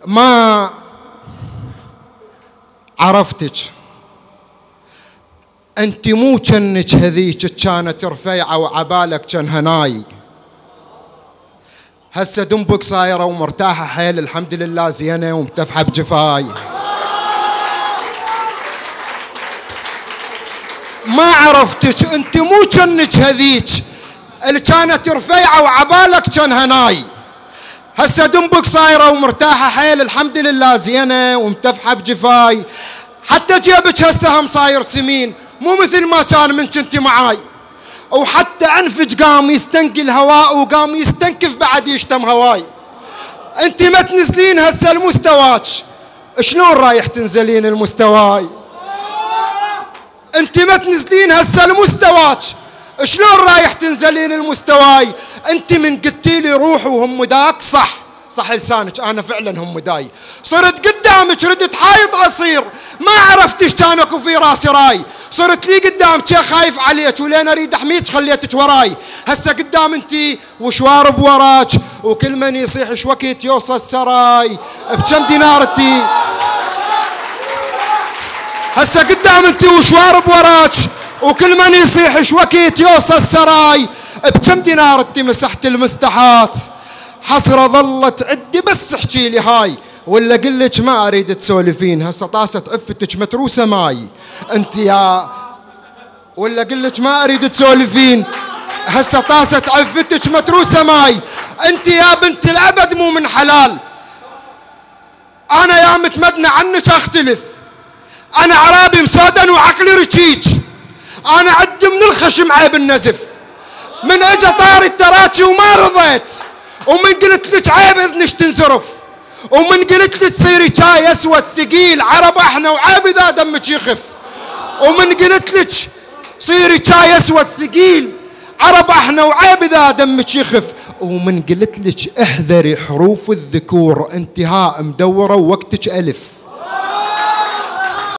ما عرفتك، انت مو جنك هذيك كانت رفيعة وعبالك كان هناي. هسه دنبك صايرة ومرتاحة حيل الحمد لله زينة ومتفحة بجفاي. ما عرفتك، انت مو جنك هذيك اللي كانت رفيعة وعبالك كان هناي. هسه دنبك صايرة ومرتاحة حيل الحمد لله زينة ومتفحة بجفاي. حتى جيبك هسه هم صاير سمين مو مثل ما كان من كنتي معاي. وحتى انفج قام يستنقي الهواء وقام يستنكف بعد يشتم هواي. انت ما تنزلين هسه المستواك، شلون رايح تنزلين المستواي؟ انت ما تنزلين هسه المستواك، شلون رايح تنزلين المستواي؟ انت من قلتي لي روح وهم داك صح لسانك، انا فعلا هم داي. صرت قدامك ردت حايط اصير، ما عرفتش كانك وفي راسي راي. صرت لي قدامك خايف عليك ولين اريد احميك خليتك وراي. هسه قدام انتي وشوارب وراك وكل من يصيح شوكيت يوصل السراي. بكم دينار انتي؟ هسه قدام انتي وشوارب وراك وكل من يصيح شوكيت يوصل السراي. بكم دينار انتي مسحت المستحات؟ حسرة ظلت عدي بس احكي لي هاي، ولا قلك ما اريد تسولفين. هسه طاسة عفتك متروسة ماي انت يا، ولا قلك ما اريد تسولفين. هسه طاسة عفتك متروسة ماي انت يا بنت الابد مو من حلال. انا يا متمدنة عنك اختلف، انا عرابي مسودن وعقلي رشيج. انا عد من الخشم عيب النزف، من اجا طاري التراكي وما رضيت، ومن قلت لك عيب اذنك تنزرف، ومن قلت لك تصيري شاي اسود ثقيل عرب احنا وعيب اذا دمك يخف، ومن قلت لك صيري شاي اسود ثقيل عرب احنا وعيب اذا دمك يخف، ومن قلت لك احذري حروف الذكور انتهاء مدوره ووقتك الف.